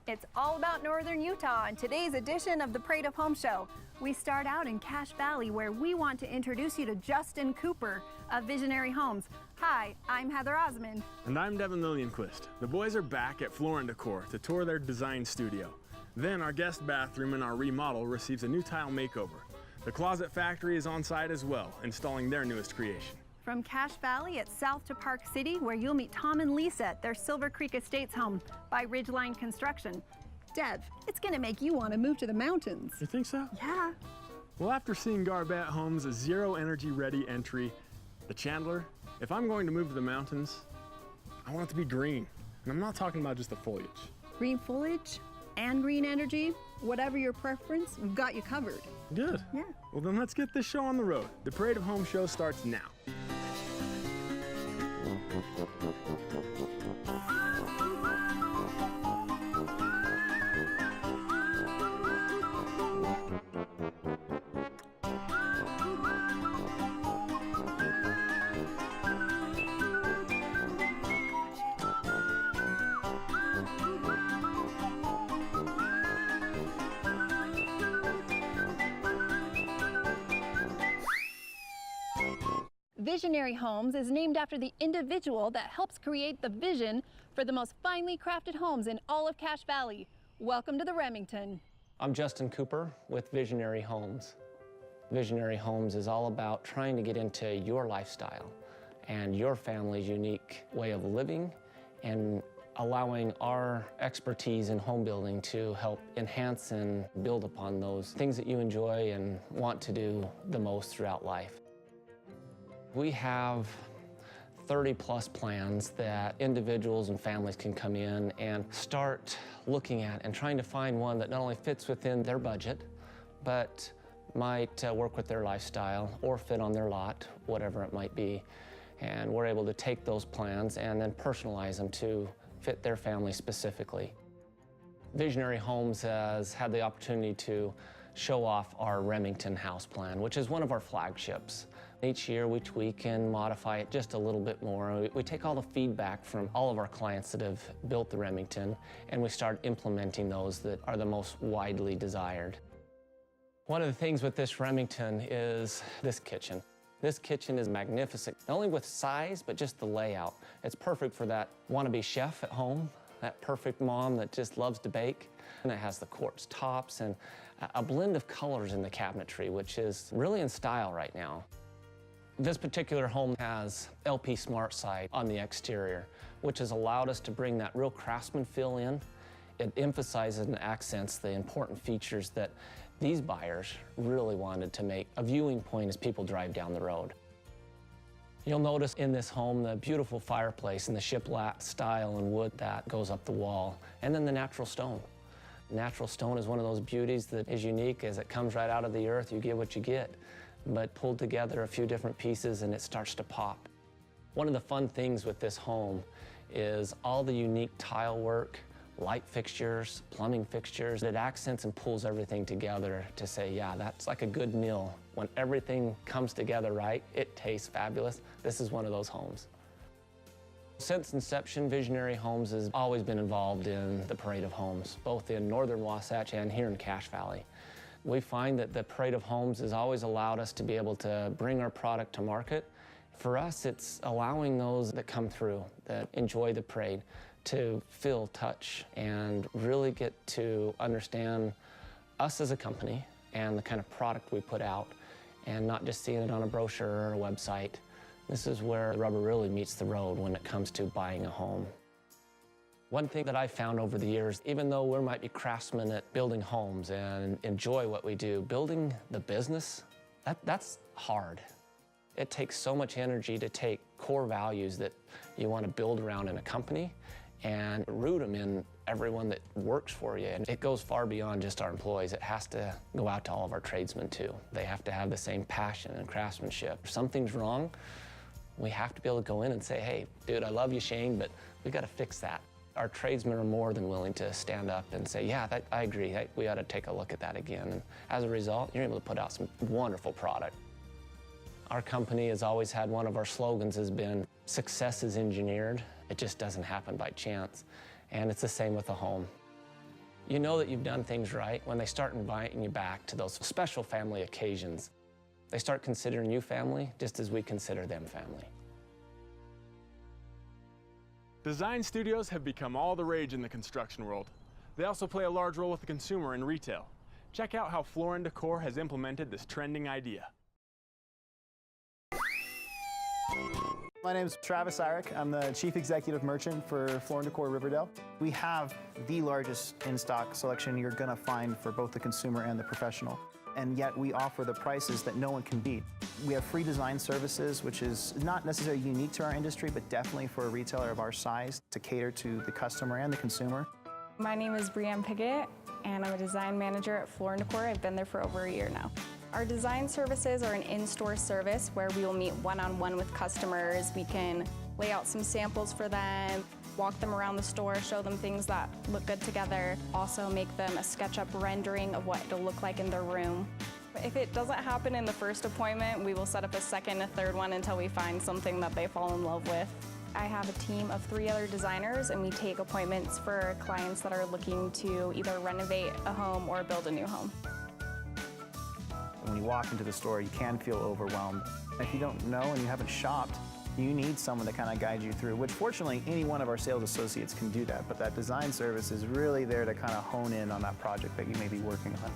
It's all about Northern Utah in today's edition of the Parade of Homes Show. We start out in Cache Valley, where we want to introduce you to Justin Cooper of Visionary Homes. Hi, I'm Heather Osmond. And I'm Devin Liljenquist. The boys are back at Floor & Decor to tour their design studio. Then our guest bathroom in our remodel receives a new tile makeover. The Closet Factory is on site as well, installing their newest creation. From Cache Valley, it's south to Park City, where you'll meet Tom and Lisa at their Silver Creek Estates home by Ridgeline Construction. Dev, it's gonna make you want to move to the mountains. You think so? Yeah. Well, after seeing Garbett Homes' zero energy ready entry, the Chandler, if I'm going to move to the mountains, I want it to be green. And I'm not talking about just the foliage. Green foliage and green energy, whatever your preference, we've got you covered. Good. Yeah. Well, then let's get this show on the road. The Parade of Homes show starts now. Visionary Homes is named after the individual that helps create the vision for the most finely crafted homes in all of Cache Valley. Welcome to the Remington. I'm Justin Cooper with Visionary Homes. Visionary Homes is all about trying to get into your lifestyle and your family's unique way of living, and allowing our expertise in home building to help enhance and build upon those things that you enjoy and want to do the most throughout life. We have 30+ plans that individuals and families can come in and start looking at and trying to find one that not only fits within their budget, but might work with their lifestyle or fit on their lot, whatever it might be. And we're able to take those plans and then personalize them to fit their family specifically. Visionary Homes has had the opportunity to show off our Remington house plan, which is one of our flagships. Each year we tweak and modify it just a little bit more. We take all the feedback from all of our clients that have built the Remington, and we start implementing those that are the most widely desired. One of the things with this Remington is this kitchen. This kitchen is magnificent, not only with size, but just the layout. It's perfect for that wannabe chef at home, that perfect mom that just loves to bake. And it has the quartz tops and a blend of colors in the cabinetry, which is really in style right now. This particular home has LP Smart Side on the exterior, which has allowed us to bring that real craftsman feel in. It emphasizes and accents the important features that these buyers really wanted to make a viewing point as people drive down the road. You'll notice in this home the beautiful fireplace and the shiplap style and wood that goes up the wall, and then the natural stone. Natural stone is one of those beauties that is unique. As it comes right out of the earth, you get what you get. But pulled together a few different pieces and it starts to pop. One of the fun things with this home is all the unique tile work, light fixtures, plumbing fixtures. It accents and pulls everything together to say, yeah, that's like a good meal. When everything comes together right, it tastes fabulous. This is one of those homes. Since inception, Visionary Homes has always been involved in the Parade of Homes, both in northern Wasatch and here in Cache Valley. We find that the Parade of Homes has always allowed us to be able to bring our product to market. For us, it's allowing those that come through, that enjoy the parade, to feel, touch, and really get to understand us as a company and the kind of product we put out, and not just seeing it on a brochure or a website. This is where the rubber really meets the road when it comes to buying a home. One thing that I've found over the years, even though we might be craftsmen at building homes and enjoy what we do, building the business, that's hard. It takes so much energy to take core values that you want to build around in a company and root them in everyone that works for you. And it goes far beyond just our employees. It has to go out to all of our tradesmen too. They have to have the same passion and craftsmanship. If something's wrong, we have to be able to go in and say, hey, dude, I love you, Shane, but we got to fix that. Our tradesmen are more than willing to stand up and say, yeah, I agree, we ought to take a look at that again. And as a result, you're able to put out some wonderful product. Our company has always had, one of our slogans has been, success is engineered. It just doesn't happen by chance. And it's the same with a home. You know that you've done things right when they start inviting you back to those special family occasions. They start considering you family just as we consider them family. Design studios have become all the rage in the construction world. They also play a large role with the consumer in retail. Check out how Floor & Decor has implemented this trending idea. My name is Travis Irick. I'm the Chief Executive Merchant for Floor & Decor Riverdale. We have the largest in-stock selection you're going to find for both the consumer and the professional. And yet we offer the prices that no one can beat. We have free design services, which is not necessarily unique to our industry, but definitely for a retailer of our size to cater to the customer and the consumer. My name is Brianne Piggott, and I'm a design manager at Floor & Decor. I've been there for over a year now. Our design services are an in-store service where we will meet one-on-one with customers. We can lay out some samples for them, walk them around the store, show them things that look good together, also make them a SketchUp rendering of what it'll look like in their room. If it doesn't happen in the first appointment, we will set up a second, a third one until we find something that they fall in love with. I have a team of 3 other designers, and we take appointments for clients that are looking to either renovate a home or build a new home. When you walk into the store, you can feel overwhelmed. If you don't know and you haven't shopped, you need someone to kind of guide you through, which fortunately any one of our sales associates can do that, but that design service is really there to kind of hone in on that project that you may be working on.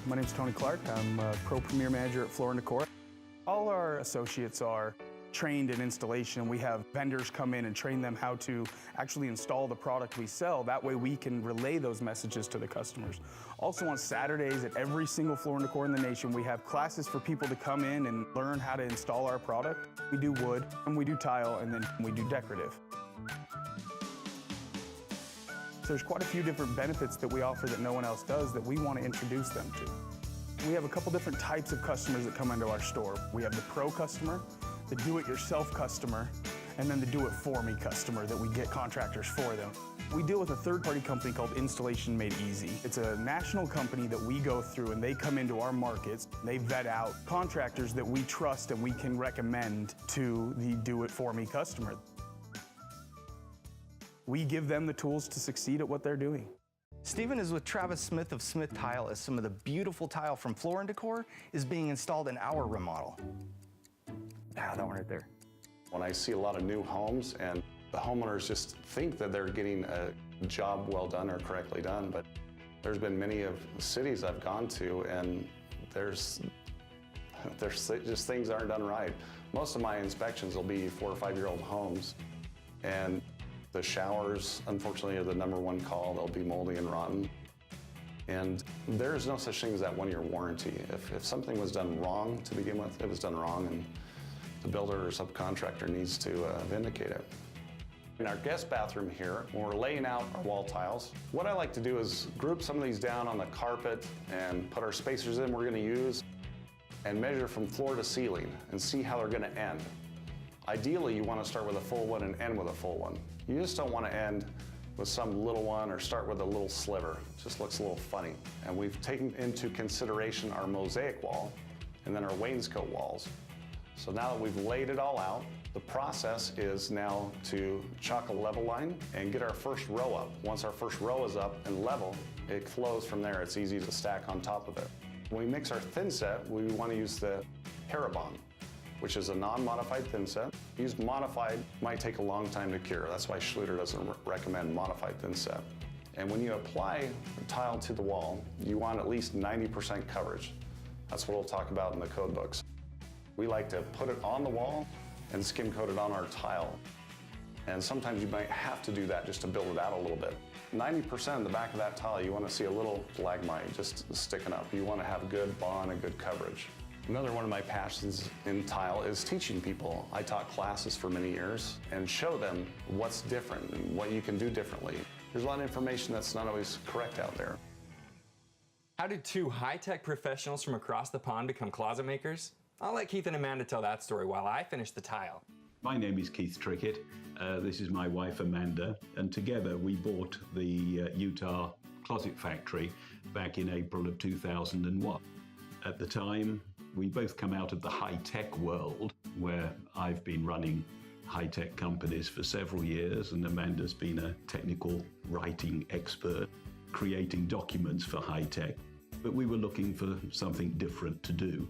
My name's Tony Clark. I'm a Pro Premier Manager at Floor & Decor. All our associates are trained in installation. We have vendors come in and train them how to actually install the product we sell. That way we can relay those messages to the customers. Also on Saturdays at every single Floor & Decor in the nation, we have classes for people to come in and learn how to install our product. We do wood, and we do tile, and then we do decorative. So there's quite a few different benefits that we offer that no one else does that we want to introduce them to. We have a couple different types of customers that come into our store. We have the pro customer, the do-it-yourself customer, and then the do-it-for-me customer that we get contractors for them. We deal with a third-party company called Installation Made Easy. It's a national company that we go through, and they come into our markets. They vet out contractors that we trust and we can recommend to the do-it-for-me customer. We give them the tools to succeed at what they're doing. Stephen is with Travis Smith of Smith Tile as some of the beautiful tile from Floor & Decor is being installed in our remodel. Ah, that one right there. When I see a lot of new homes and the homeowners just think that they're getting a job well done or correctly done, but there's been many of the cities I've gone to and there's just things aren't done right. Most of my inspections will be 4 or 5 year old homes, and the showers, unfortunately, are the #1 call. They'll be moldy and rotten. And there's no such thing as that 1-year warranty. If something was done wrong to begin with, it was done wrong, and the builder or subcontractor needs to vindicate it. In our guest bathroom here, when we're laying out our wall tiles, what I like to do is group some of these down on the carpet and put our spacers in we're going to use and measure from floor to ceiling and see how they're going to end. Ideally, you want to start with a full one and end with a full one. You just don't want to end with some little one or start with a little sliver. It just looks a little funny. And we've taken into consideration our mosaic wall and then our wainscot walls. So now that we've laid it all out, the process is now to chalk a level line and get our first row up. Once our first row is up and level, it flows from there. It's easy to stack on top of it. When we mix our thin set, we want to use the Parabon, which is a non-modified thin set. Used modified might take a long time to cure. That's why Schluter doesn't recommend modified thin set. And when you apply the tile to the wall, you want at least 90% coverage. That's what we'll talk about in the code books. We like to put it on the wall and skim coat it on our tile. And sometimes you might have to do that just to build it out a little bit. 90% of the back of that tile, you want to see a little stalagmite just sticking up. You want to have good bond and good coverage. Another one of my passions in tile is teaching people. I taught classes for many years and show them what's different and what you can do differently. There's a lot of information that's not always correct out there. How did 2 high-tech professionals from across the pond become closet makers? I'll let Keith and Amanda tell that story while I finish the tile. My name is Keith Trickett. This is my wife Amanda, and together we bought the Utah Closet Factory back in April of 2001. At the time, we both come out of the high-tech world, where I've been running high-tech companies for several years, and Amanda's been a technical writing expert. creating documents for high tech, but we were looking for something different to do.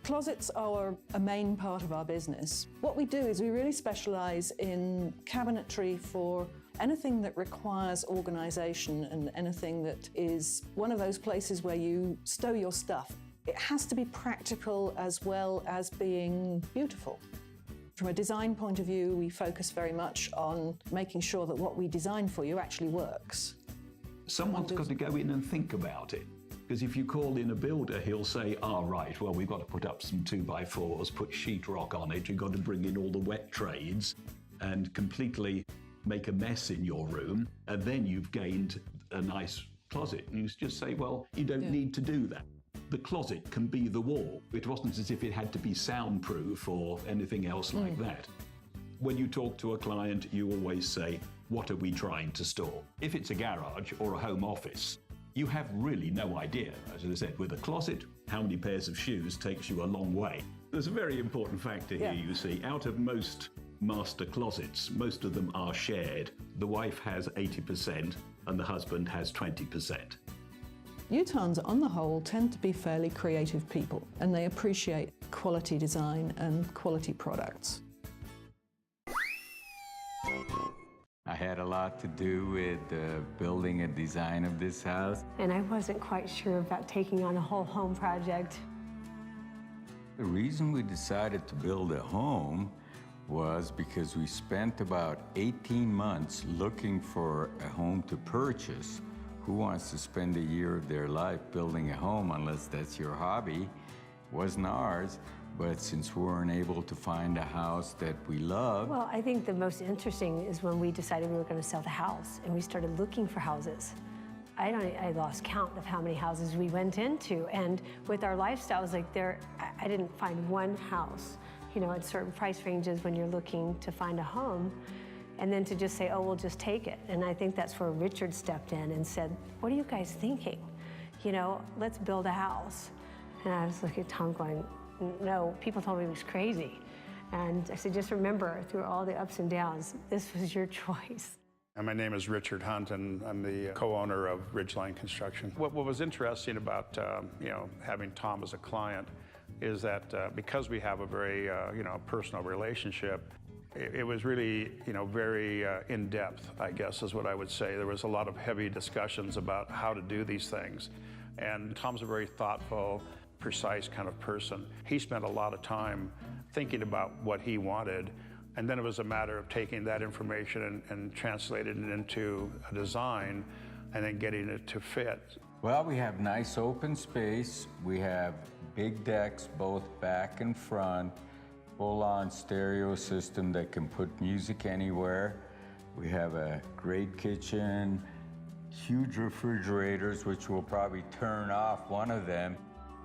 Closets are a main part of our business. What we do is we really specialise in cabinetry for anything that requires organisation and anything that is one of those places where you stow your stuff. It has to be practical as well as being beautiful. From a design point of view, we focus very much on making sure that what we design for you actually works. Someone's got to go in and think about it. Because if you call in a builder, he'll say, right, well, we've got to put up some 2x4s, put sheetrock on it, you've got to bring in all the wet trades and completely make a mess in your room, and then you've gained a nice closet. And you just say, well, you don't need to do that. The closet can be the wall. It wasn't as if it had to be soundproof or anything else like that. When you talk to a client, you always say, what are we trying to store? If it's a garage or a home office, you have really no idea. As I said, with a closet, how many pairs of shoes takes you a long way. There's a very important factor here, you see. Out of most master closets, most of them are shared. The wife has 80% and the husband has 20%. Utahns, on the whole, tend to be fairly creative people, and they appreciate quality design and quality products. I had a lot to do with building a design of this house. And I wasn't quite sure about taking on a whole home project. The reason we decided to build a home was because we spent about 18 months looking for a home to purchase. Who wants to spend a year of their life building a home unless that's your hobby? Wasn't ours. But since we weren't able to find a house that we loved... Well, I think the most interesting is when we decided we were going to sell the house and we started looking for houses. I lost count of how many houses we went into. And with our lifestyles, like I didn't find one house, you know, at certain price ranges when you're looking to find a home. And then to just say, oh, we'll just take it. And I think that's where Richard stepped in and said, what are you guys thinking? You know, let's build a house. And I was looking at Tom going, no, people told me it was crazy. And I said, just remember, through all the ups and downs, this was your choice. And my name is Richard Hunt, and I'm the co-owner of Ridgeline Construction. What was interesting about having Tom as a client is that because we have a very personal relationship, it was really very in-depth, I guess is what I would say. There was a lot of heavy discussions about how to do these things. And Tom's a very thoughtful, precise kind of person. He spent a lot of time thinking about what he wanted, and then it was a matter of taking that information and translating it into a design and then getting it to fit. Well, we have nice open space. We have big decks both back and front, full-on stereo system that can put music anywhere. We have a great kitchen, huge refrigerators, which we'll probably turn off one of them.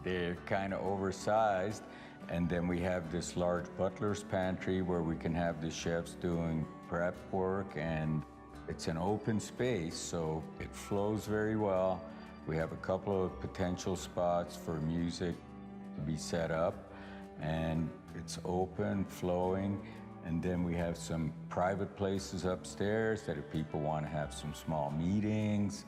They're kind of oversized. And then we have this large butler's pantry where we can have the chefs doing prep work, and it's an open space, so it flows very well. We have a couple of potential spots for music to be set up, and it's open, flowing. And then we have some private places upstairs that if people want to have some small meetings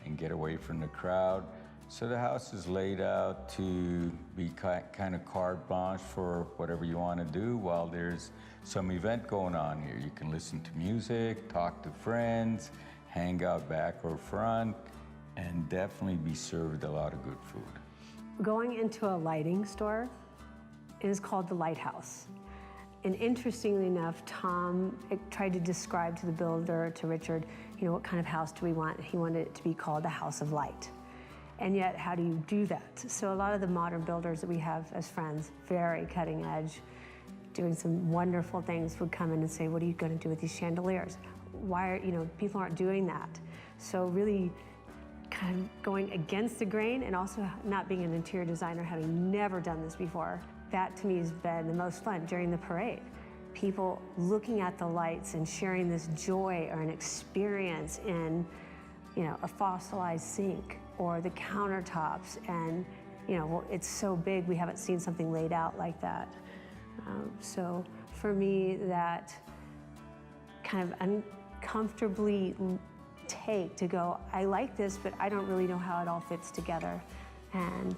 and get away from the crowd. So the house is laid out to be kind of carte blanche for whatever you want to do while there's some event going on here. You can listen to music, talk to friends, hang out back or front, and definitely be served a lot of good food. Going into a lighting store is called the Lighthouse. And interestingly enough, Tom tried to describe to the builder, to Richard, what kind of house do we want? He wanted it to be called the House of Light. And yet, how do you do that? So a lot of the modern builders that we have as friends, very cutting edge, doing some wonderful things, would come in and say, what are you going to do with these chandeliers? Why are, people aren't doing that. So really kind of going against the grain, and also not being an interior designer, having never done this before. That to me has been the most fun during the parade. People looking at the lights and sharing this joy or an experience in, a fossilized sink, or the countertops, and it's so big we haven't seen something laid out like that. So for me, that kind of uncomfortably take to go, I like this, but I don't really know how it all fits together. And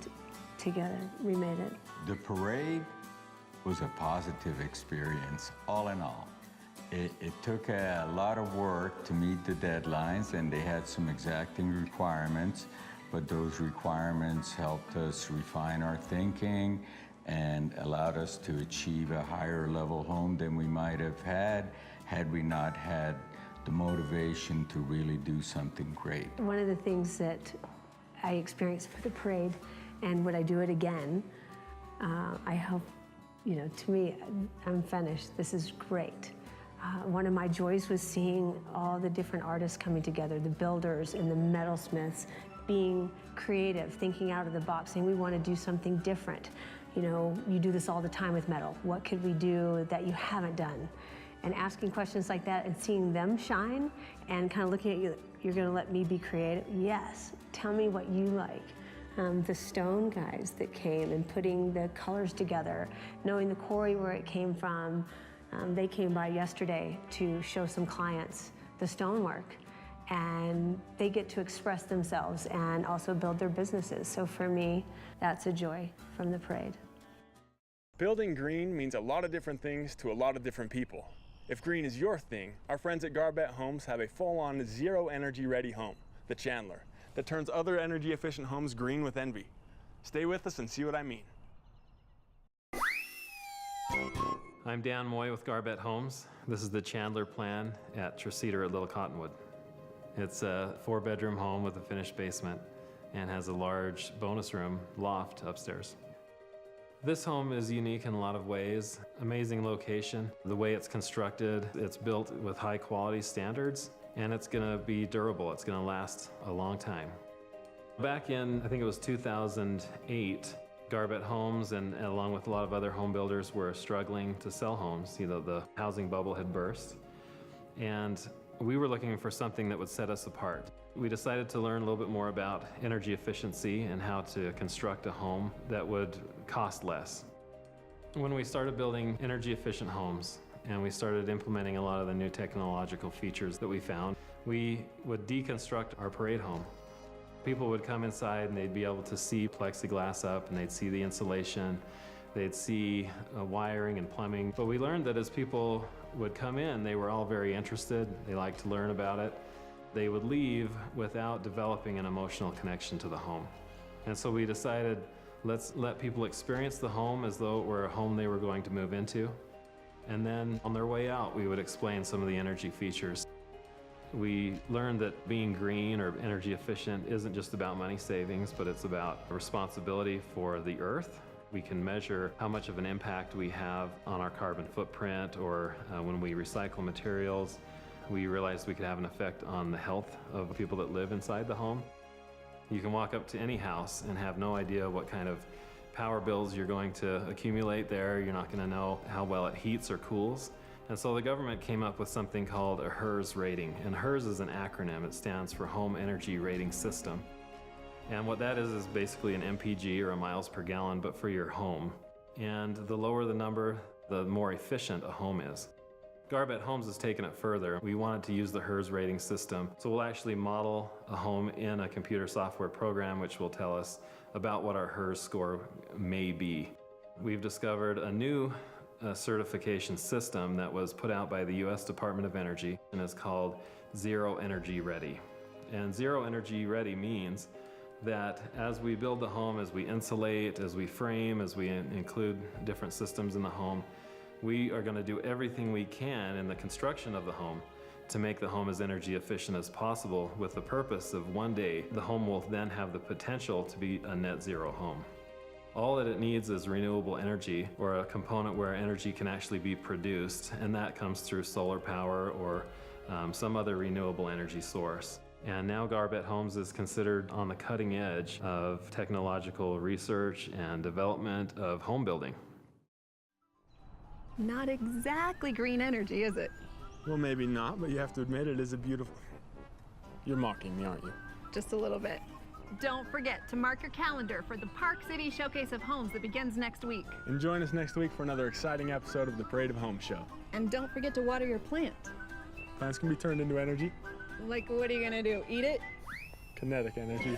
together we made it. The parade was a positive experience, all in all. It took a lot of work to meet the deadlines, and they had some exacting requirements, but those requirements helped us refine our thinking and allowed us to achieve a higher level home than we might have had we not had the motivation to really do something great. One of the things that I experienced for the parade, and would I do it again, I hope, you know, to me, I'm finished. This is great. One of my joys was seeing all the different artists coming together, the builders and the metalsmiths, being creative, thinking out of the box, saying we want to do something different. You know, you do this all the time with metal. What could we do that you haven't done? And asking questions like that and seeing them shine and kind of looking at you, you're going to let me be creative? Yes. Tell me what you like. The stone guys that came and putting the colors together, knowing the quarry where it came from. They came by yesterday to show some clients the stonework, and they get to express themselves and also build their businesses. So for me, that's a joy from the parade. Building green means a lot of different things to a lot of different people. If green is your thing, our friends at Garbett Homes have a full-on zero energy ready home, the Chandler, that turns other energy efficient homes green with envy. Stay with us and see what I mean. I'm Dan Moy with Garbett Homes. This is the Chandler plan at Trecedar at Little Cottonwood. It's a 4-bedroom home with a finished basement and has a large bonus room loft upstairs. This home is unique in a lot of ways. Amazing location. The way it's constructed, it's built with high quality standards, and it's gonna be durable. It's gonna last a long time. Back in, I think it was 2008, Garbett Homes and along with a lot of other home builders were struggling to sell homes. You know, the housing bubble had burst, and we were looking for something that would set us apart. We decided to learn a little bit more about energy efficiency and how to construct a home that would cost less. When we started building energy efficient homes and we started implementing a lot of the new technological features that we found, we would deconstruct our parade home. People would come inside and they'd be able to see plexiglass up, and they'd see the insulation, they'd see wiring and plumbing. But we learned that as people would come in, they were all very interested, they liked to learn about it. They would leave without developing an emotional connection to the home. And so we decided, let's let people experience the home as though it were a home they were going to move into. And then on their way out, we would explain some of the energy features. We learned that being green or energy efficient isn't just about money savings, but it's about responsibility for the earth. We can measure how much of an impact we have on our carbon footprint, or when we recycle materials. We realized we could have an effect on the health of the people that live inside the home. You can walk up to any house and have no idea what kind of power bills you're going to accumulate there. You're not going to know how well it heats or cools. And so the government came up with something called a HERS rating. And HERS is an acronym. It stands for Home Energy Rating System. And what that is basically an MPG, or a miles per gallon, but for your home. And the lower the number, the more efficient a home is. Garbett Homes has taken it further. We wanted to use the HERS rating system. So we'll actually model a home in a computer software program which will tell us about what our HERS score may be. We've discovered a new certification system that was put out by the U.S. Department of Energy, and is called Zero Energy Ready. And Zero Energy Ready means that as we build the home, as we insulate, as we frame, as we include different systems in the home, we are going to do everything we can in the construction of the home to make the home as energy efficient as possible, with the purpose of one day the home will then have the potential to be a net zero home. All that it needs is renewable energy, or a component where energy can actually be produced, and that comes through solar power or some other renewable energy source. And now Garbett Homes is considered on the cutting edge of technological research and development of home building. Not exactly green energy, is it? Well, maybe not, but you have to admit it is a beautiful... You're mocking me, aren't you? Just a little bit. Don't forget to mark your calendar for the Park City Showcase of Homes that begins next week. And join us next week for another exciting episode of the Parade of Homes show. And don't forget to water your plant. Plants can be turned into energy. Like, what are you gonna do? Eat it? Kinetic energy.